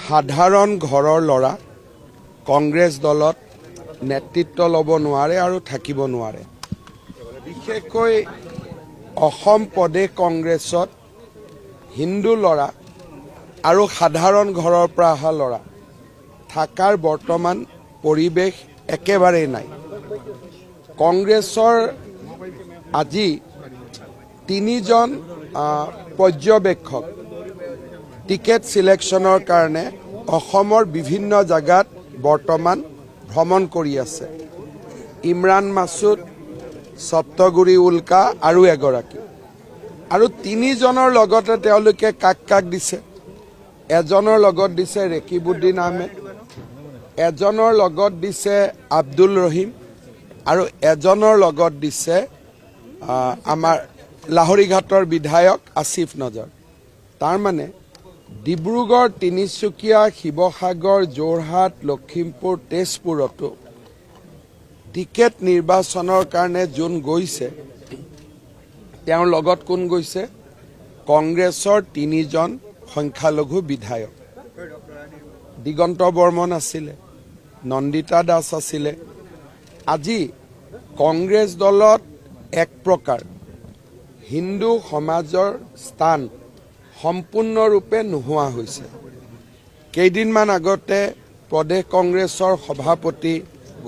সাধাৰণ ঘৰৰ ল'ৰা কংগ্ৰেছ দলত নেতৃত্ব ল'ব নোৱাৰে আৰু থাকিব নোৱাৰে। বিশেষকৈ অসম প্ৰদেশ কংগ্ৰেছত হিন্দু ল'ৰা আৰু সাধাৰণ ঘৰৰ পৰা অহা ল'ৰা থাকাৰ বৰ্তমান পৰিৱেশ একেবাৰেই নাই। কংগ্ৰেছৰ আজি 3জন পৰ্যবেক্ষক টিকেট সিলেকশ্যনৰ কাৰণে অসমৰ বিভিন্ন জাগাত বৰ্তমান ভ্ৰমণ কৰি আছে। ইমৰান মাছুদ, সপ্তগুৰি উল্কা আৰু এগৰাকী, আৰু 3জনৰ লগতে তেওঁলোকে কাক কাক দিছে। এজনৰ লগত দিছে ৰেকিবুদ্দিন আহমেদ, এজনৰ লগত দিছে আব্দুল ৰহিম, আৰু এজনৰ লগত দিছে আমাৰ লাহৰীঘাটৰ বিধায়ক আসিফ নজৰ। তাৰমানে ডিব্ৰুগড়, তিনিচুকীয়া, শিৱসাগৰ, যোৰহাট, লখিমপুৰ, তেজপুৰতো টিকেট নিৰ্বাচনৰ কাৰণে যোন গৈছে তেওঁৰ লগত কোন গৈছে? কংগ্ৰেছৰ 3জন সংখ্যালঘু বিধায়ক। দিগন্ত বৰ্মন আছিলে, নন্দিতা দাস আছিলে। আজি কংগ্ৰেছ দলত এক প্ৰকাৰ হিন্দু সমাজৰ স্থান সম্পূৰ্ণৰূপে নোহোৱা হৈছে। কেইদিনমান আগতে প্ৰদেশ কংগ্ৰেছৰ সভাপতি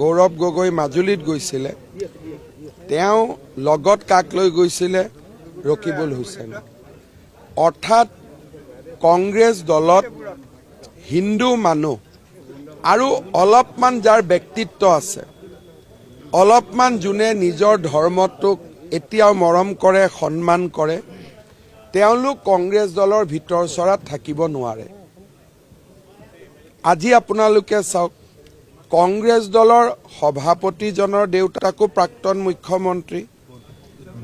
গৌৰৱ গগৈ মাজুলীত গৈছিলে। তেওঁ লগত কাক লৈ গৈছিলে? ৰকিবুল হুছেইন। অৰ্থাৎ কংগ্ৰেছ দলত হিন্দু মানুহ আৰু অলপমান যাৰ ব্যক্তিত্ব আছে, অলপমান যোনে নিজৰ ধৰ্মটোক এতিয়াও মৰম কৰে, সন্মান কৰে, তেওঁলোক কংগ্ৰেছ দলৰ ভিতৰ চৰাত থাকিব নোৱাৰে। আজি আপোনালোকে চাওক, কংগ্ৰেছ দলৰ সভাপতিজনৰ দেউতাকো প্ৰাক্তন মুখ্যমন্ত্ৰী,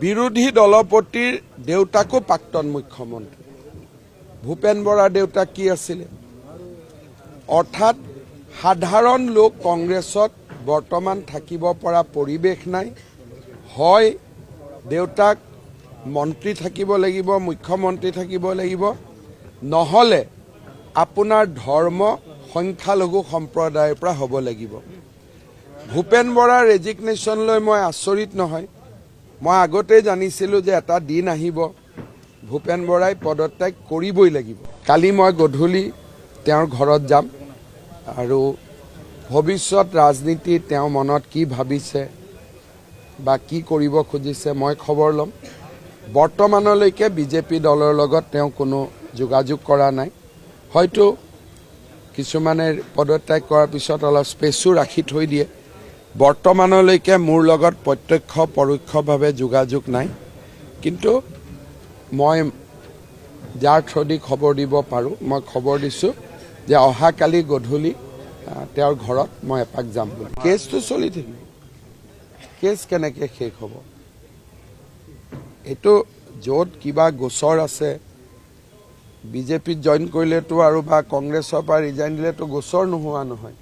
বিৰোধী দলপতিৰ দেউতাকো প্ৰাক্তন মুখ্যমন্ত্ৰী। ভূপেন বৰাৰ দেউতাক কি আছিলে? অৰ্থাৎ সাধাৰণ লোক কংগ্ৰেছত বৰ্তমান থাকিব পৰা পৰিৱেশ নাই। হয় দেউতাক মন্ত্ৰী থাকিব লাগিব, মুখ্যমন্ত্ৰী থাকিব লাগিব, নহ'লে আপোনাৰ ধৰ্ম সংখ্যালঘু সম্প্ৰদায়ৰ পৰা হ'ব লাগিব। ভূপেন বৰাৰ ৰেজিগনেশ্যন লৈ মই আচৰিত নহয়। মই আগতেই জানিছিলোঁ যে এটা দিন আহিব ভূপেন বৰাই পদত্যাগ কৰিবই লাগিব। কালি মই গধূলি তেওঁৰ ঘৰত যাম আৰু ভৱিষ্যত ৰাজনীতি তেওঁ মনত কি ভাবিছে বা কি কৰিব খুজিছে মই খবৰ ল'ম। বৰ্তমানলৈকে বিজেপি দলৰ লগত তেওঁ কোনো যোগাযোগ কৰা নাই। হয়তো কিছুমানে পদত্যাগ কৰাৰ পিছত অলপ স্পেচো ৰাখি থৈ দিয়ে। বৰ্তমানলৈকে মোৰ লগত প্ৰত্যক্ষ পৰোক্ষভাৱে যোগাযোগ নাই। কিন্তু মই যাৰ থ্ৰুদি খবৰ দিব পাৰোঁ মই খবৰ দিছোঁ যে অহাকালি গধূলি তেওঁৰ ঘৰত মই এপাক যাম বুলি। কেছটো চলি থাকিব। কেছ কেনেকৈ শেষ হ'ব? এইটো য'ত কিবা গোচৰ আছে, বিজেপিত জইন কৰিলেতো আৰু বা কংগ্ৰেছৰ পৰা ৰিজাইন দিলেতো গোচৰ নোহোৱা নহয়।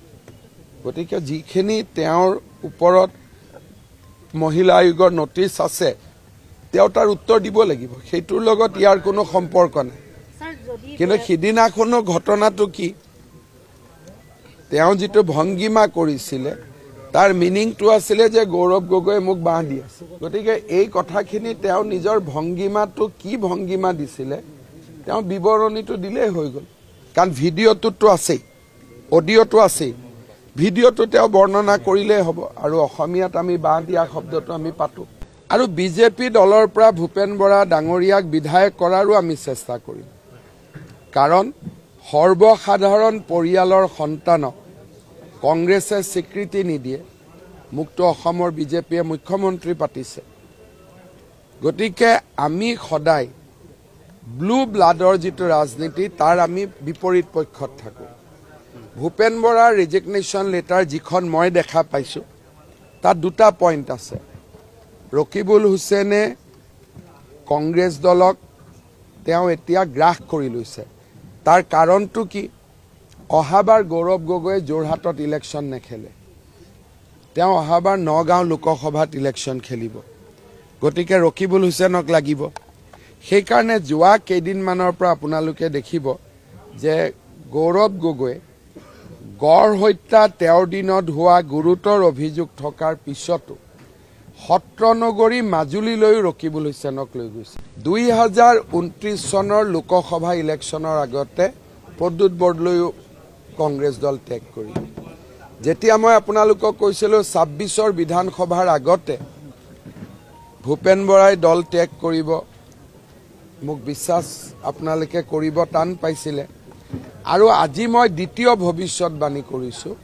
গতিকে যিখিনি তেওঁৰ ওপৰত মহিলা আয়োগৰ নটিচ আছে তেওঁ তাৰ উত্তৰ দিব লাগিব। সেইটোৰ লগত ইয়াৰ কোনো সম্পৰ্ক নাই। কিন্তু সিদিনাখনো ঘটনাটো কি, তেওঁ যিটো ভংগীমা কৰিছিলে তাৰ মিনিংটো আছিলে যে গৌৰৱ গগৈয়ে মোক বাঁহ দি আছে। গতিকে এই কথাখিনি তেওঁ নিজৰ ভংগীমাটো কি ভংগীমা দিছিলে তেওঁ বিৱৰণীটো দিলেই হৈ গ'ল। কাৰণ ভিডিঅ'টোতো আছেই, অডিঅ'টো আছেই, ভিডিঅ'টো তেওঁ বৰ্ণনা কৰিলেই হ'ব। আৰু অসমীয়াত আমি বাঁহ দিয়া শব্দটো আমি পাতোঁ। আৰু বিজেপি দলৰ পৰা ভূপেন বৰা ডাঙৰীয়াক বিধায়ক কৰাৰো আমি চেষ্টা কৰিম। কাৰণ সৰ্বসাধাৰণ পৰিয়ালৰ সন্তানক কংগ্ৰেছে স্বীকৃতি নিদিয়ে। মুক্ত অসমৰ বিজেপিয়ে মুখ্যমন্ত্ৰী পাতিছে। গতিকে আমি সদায় ব্লু ব্লাডৰ যিটো ৰাজনীতি তাৰ আমি বিপৰীত পক্ষত থাকোঁ। ভূপেন বৰাৰ ৰেজিগনেশ্যন লেটাৰ যিখন মই দেখা পাইছোঁ তাত 2টা পইণ্ট আছে। ৰকিবুল হুছেইনে কংগ্ৰেছ দলক তেওঁ এতিয়া গ্ৰাস কৰি লৈছে। তাৰ কাৰণটো কি? অহাবাৰ গৌৰৱ গগৈয়ে যোৰহাটত ইলেকশ্যন নেখেলে, তেওঁ অহাবাৰ নগাঁও লোকসভাত ইলেকশ্যন খেলিব। গতিকে ৰকিবুল হুছেইনক লাগিব। সেইকাৰণে যোৱা কেইদিনমানৰ পৰা আপোনালোকে দেখিব যে গৌৰৱ গগৈ গড় হত্যা 13 দিনত হোৱা গুৰুতৰ অভিযোগ থকাৰ পিছতো সত্ৰনগৰী মাজুলীলৈ ৰকিবুল হুছেইনক লৈ গৈছে। 2029 চনৰ লোকসভা ইলেকশ্যনৰ আগতে প্ৰদ্যুৎ বৰদলৈও কংগ্ৰেছ দল ত্যাগ কৰিলে। যেতিয়া মই আপোনালোকক কৈছিলোঁ 26ৰ বিধানসভাৰ আগতে ভূপেন বৰাই দল ত্যাগ কৰিব, মোক বিশ্বাস আপোনালোকে কৰিব টান পাইছিলে। আৰু আজি মই দ্বিতীয় ভৱিষ্যতবাণী কৰিছোঁ,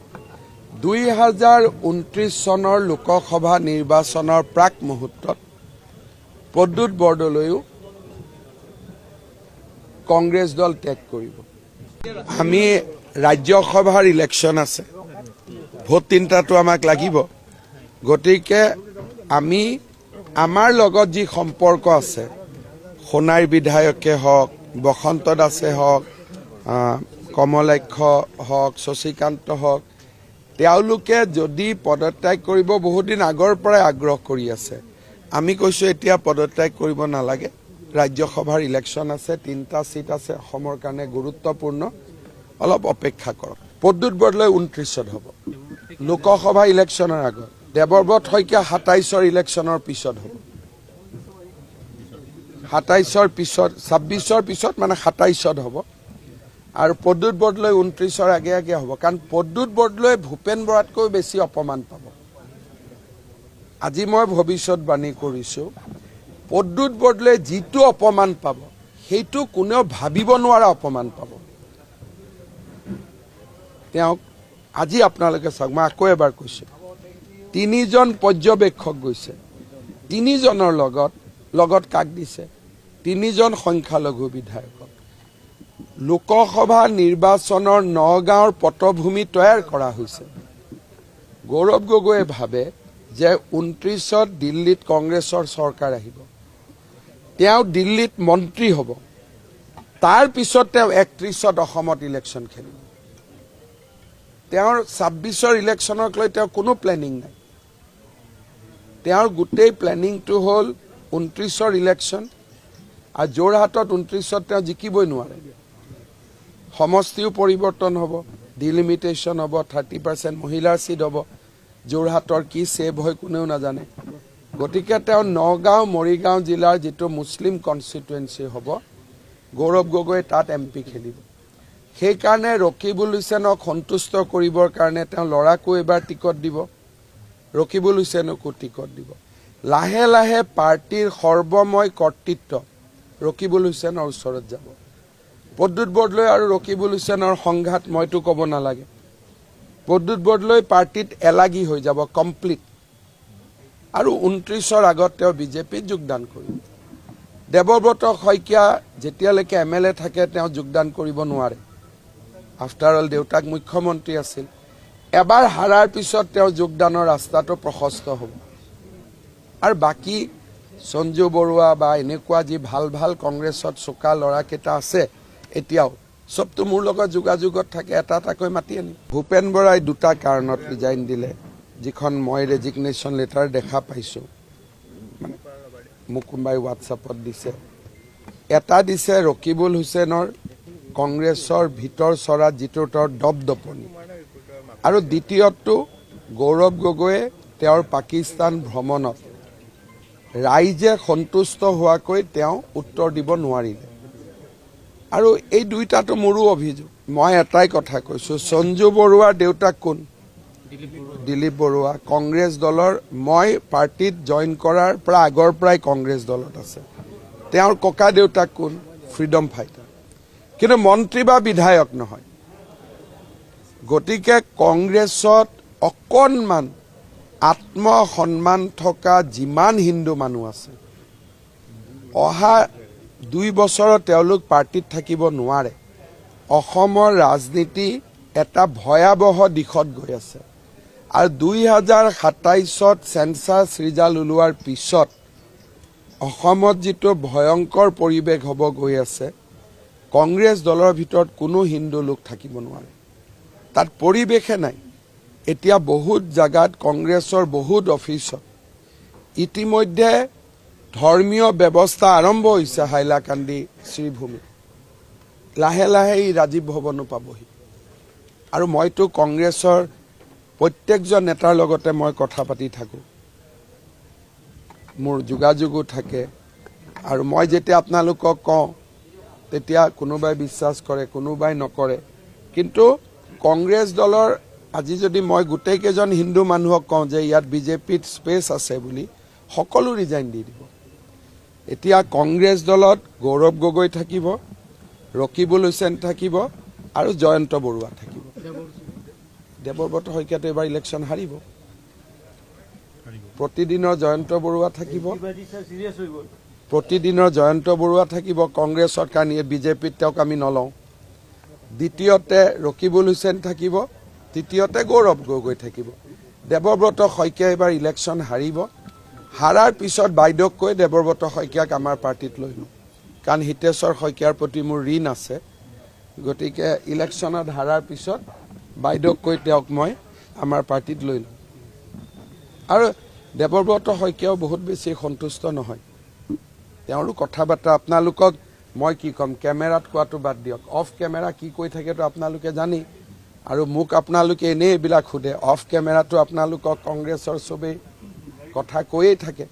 2029 চনৰ লোকসভা নিৰ্বাচনৰ প্ৰাক মুহূৰ্তত প্ৰদ্যুৎ বৰদলৈও কংগ্ৰেছ দল ত্যাগ কৰিব। আমি ৰাজ্যসভাৰ ইলেকশ্যন আছে, ভোট 3টাটো আমাক লাগিব। গতিকে আমি আমাৰ লগত যি সম্পৰ্ক আছে, সোণাইৰ বিধায়কে হওক, বসন্ত দাসে হওক, কমলাক্ষ হওক, শশীকান্ত হওক, তেওঁলোকে যদি পদত্যাগ কৰিব বহুদিন আগৰ পৰাই আগ্ৰহ কৰি আছে। আমি কৈছোঁ এতিয়া পদত্যাগ কৰিব নালাগে, ৰাজ্যসভাৰ ইলেকশ্যন আছে, 3টা চিট আছে অসমৰ কাৰণে গুৰুত্বপূৰ্ণ, অলপ অপেক্ষা কৰক। প্ৰদ্যুৎ বৰদলৈ 29ত হ'ব লোকসভা ইলেকশ্যনৰ আগত, দেৱব্ৰত শইকীয়া 27ৰ ইলেকশ্যনৰ পিছত হ'ব। 27ৰ পিছত, 26ৰ পিছত মানে 27ত হ'ব। আৰু প্ৰদ্যুৎ বৰদলৈ 29ৰ আগে আগে হ'ব, কাৰণ প্ৰদ্যুৎ বৰদলৈ ভূপেন বৰাতকৈ বেছি অপমান পাব। আজি মই ভৱিষ্যতবাণী কৰিছোঁ, প্ৰদ্যুৎ বৰদলৈ যিটো অপমান পাব সেইটো কোনেও ভাবিব নোৱাৰা অপমান পাব। তেওঁক আজি আপোনালোকে চাওক, মই আকৌ এবাৰ কৈছোঁ, 3জন পৰ্যবেক্ষক গৈছে, 3জনৰ লগত কাক দিছে? 3জন সংখ্যালঘু বিধায়কক। লোকসভা নিৰ্বাচনৰ নগাঁৱৰ পটভূমি তৈয়াৰ কৰা হৈছে। গৌৰৱ গগৈয়ে ভাবে যে 29ত দিল্লীত কংগ্ৰেছৰ চৰকাৰ আহিব, তেওঁ দিল্লীত মন্ত্ৰী হ'ব, তাৰ পিছত তেওঁ 31ত অসমত ইলেকশ্যন খেলিব। তেওঁৰ 26ৰ ইলেকশ্যনক লৈ তেওঁ কোনো প্লেনিং নাই। তেওঁৰ গোটেই প্লেনিংটো হ'ল 29ৰ ইলেকশ্যন, আৰু যোৰহাটত 29ত তেওঁ জিকিবই নোৱাৰে। সমষ্টিও পৰিৱৰ্তন হ'ব, ডিলিমিটেশ্যন হ'ব, 30% মহিলাৰ চিট হ'ব, যোৰহাটৰ কি ছেভ হয় কোনেও নাজানে। গতিকে তেওঁ নগাঁও মৰিগাঁও জিলাৰ যিটো মুছলিম কনষ্টিটুৱেঞ্চি হ'ব, গৌৰৱ গগৈ তাত MP খেলিব। সেইকাৰণে ৰকিবুল হুছেইনক সন্তুষ্ট কৰিবৰ কাৰণে তেওঁ ল'ৰাকো এবাৰ টিকট দিব, ৰকিবুল হুছেইনকো টিকট দিব। লাহে লাহে পাৰ্টিৰ সৰ্বময় কৰ্তৃত্ব ৰকিবুল হুছেইনৰ ওচৰত যাব। প্ৰদ্যুৎ বৰদলৈ আৰু ৰকিবুল হুছেইনৰ সংঘাত মইতো ক'ব নালাগে। প্ৰদ্যুৎ বৰদলৈ পাৰ্টিত এলাগী হৈ যাব কমপ্লিট, আৰু 29ৰ আগত তেওঁ বিজেপিত যোগদান কৰিব। দেৱব্ৰত শইকীয়া যেতিয়ালৈকে MLA থাকে তেওঁ যোগদান কৰিব নোৱাৰে। আফটাৰ অল দেউতাক মুখ্যমন্ত্ৰী আছিল। এবাৰ হাৰাৰ পিছত তেওঁ যোগদানৰ ৰাস্তাটো প্ৰশস্ত হ'ব। আৰু বাকী সঞ্জু বৰুৱা বা এনেকুৱা যি ভাল ভাল কংগ্ৰেছত চোকা ল'ৰাকেইটা আছে এতিয়াও, চবটো মোৰ লগত যোগাযোগত থাকে, এটা এটাকৈ মাতি আনি। ভূপেন বৰাই 2টা কাৰণত ৰিজাইন দিলে, যিখন মই ৰেজিগনেশ্যন লেটাৰ দেখা পাইছোঁ, মানে মোক কোনোবাই হোৱাটছআপত দিছে। এটা দিছে ৰকিবুল হুছেইনৰ কংগ্ৰেছৰ ভিতৰ চৰাত যিটো তেওঁৰ দপদপনি, আৰু দ্বিতীয়টো গৌৰৱ গগৈয়ে তেওঁৰ পাকিস্তান ভ্ৰমণত ৰাইজে সন্তুষ্ট হোৱাকৈ তেওঁ উত্তৰ দিব নোৱাৰিলে। আৰু এই 2টাটো মোৰো অভিযোগ। মই এটাই কথা কৈছোঁ, সঞ্জু বৰুৱাৰ দেউতাক কোন? দিলীপ বৰুৱা। কংগ্ৰেছ দলৰ, মই পাৰ্টিত জইন কৰাৰ পৰা আগৰ পৰাই কংগ্ৰেছ দলত আছে। তেওঁৰ ককা দেউতাক কোন? ফ্ৰীডম ফাইটাৰ, কিন্তু মন্ত্ৰী বা বিধায়ক নহয়। গতিকে কংগ্ৰেছত অকণমান আত্মসন্মান থকা যিমান হিন্দু মানুহ আছে, অহা 2 বছৰত তেওঁলোক পাৰ্টিত থাকিব নোৱাৰে। অসমৰ ৰাজনীতি এটা ভয়াৱহ দিশত গৈ আছে, আৰু 2027ত চেঞ্চাছ ৰিজাল্ট ওলোৱাৰ পিছত অসমত যিটো ভয়ংকৰ পৰিৱেশ হ'ব গৈ আছে, কংগ্ৰেছ দলৰ ভিতৰত কোনো হিন্দু লোক থাকিব নোৱাৰে। তাত পৰিৱেশে নাই। এতিয়া বহুত জাগাত কংগ্ৰেছৰ বহুত অফিচত ইতিমধ্যে ধৰ্মীয় ব্যৱস্থা আৰম্ভ হৈছে হাইলাকান্দি শ্ৰীভূমি। লাহে লাহে ই ৰাজীৱ ভৱনো পাবহি আৰু মইতো কংগ্ৰেছৰ প্ৰত্যেকজন নেতাৰ লগতে মই কথা পাতি থাকোঁ, মোৰ যোগাযোগো থাকে আৰু মই যেতিয়া আপোনালোকক কওঁ তেতিয়া কোনোবাই বিশ্বাস কৰে, কোনোবাই নকৰে। কিন্তু কংগ্ৰেছ দলৰ আজি যদি মই গোটেইকেইজন হিন্দু মানুহক কওঁ যে ইয়াত বিজেপিত স্পেচ আছে বুলি, সকলো ৰিজাইন দি দিব। এতিয়া কংগ্ৰেছ দলত গৌৰৱ গগৈ থাকিব, ৰকিবুল হুছেইন থাকিব আৰু জয়ন্ত বৰুৱা থাকিব। দেৱব্ৰত শইকীয়াটো এবাৰ ইলেকশ্যন হাৰিব। প্ৰতিদিনৰ জয়ন্ত বৰুৱা থাকিব, প্ৰতিদিনৰ জয়ন্ত বৰুৱা থাকিব কংগ্ৰেছত, কাৰণ বিজেপিত তেওঁক আমি নলওঁ। দ্বিতীয়তে ৰকিবুল হুছেইন থাকিব, তৃতীয়তে গৌৰৱ গগৈ থাকিব। দেৱব্ৰত শইকীয়া এইবাৰ ইলেকশ্যন হাৰিব। হাৰাৰ পিছত বাইদেউক কৈ দেৱব্ৰত শইকীয়াক আমাৰ পাৰ্টিত লৈ লওঁ, কাৰণ হিতেশ্বৰ শইকীয়াৰ প্ৰতি মোৰ ঋণ আছে। গতিকে ইলেকশ্যনত হাৰাৰ পিছত বাইদেউক কৈ তেওঁক মই আমাৰ পাৰ্টিত লৈ লওঁ। আৰু দেৱব্ৰত শইকীয়াও বহুত বেছি সন্তুষ্ট নহয়। তেওঁৰো কথা বাৰ্তা আপোনালোকক মই কি ক'ম, কেমেৰাত কোৱাটো বাদ দিয়ক, অফ কেমেৰা কি কৈ থাকেতো আপোনালোকে জানি। আৰু মোক আপোনালোকে এনেই এইবিলাক সোধে, অফ কেমেৰাটো আপোনালোকক কংগ্ৰেছৰ চবেই কথা কৈয়ে থাকে।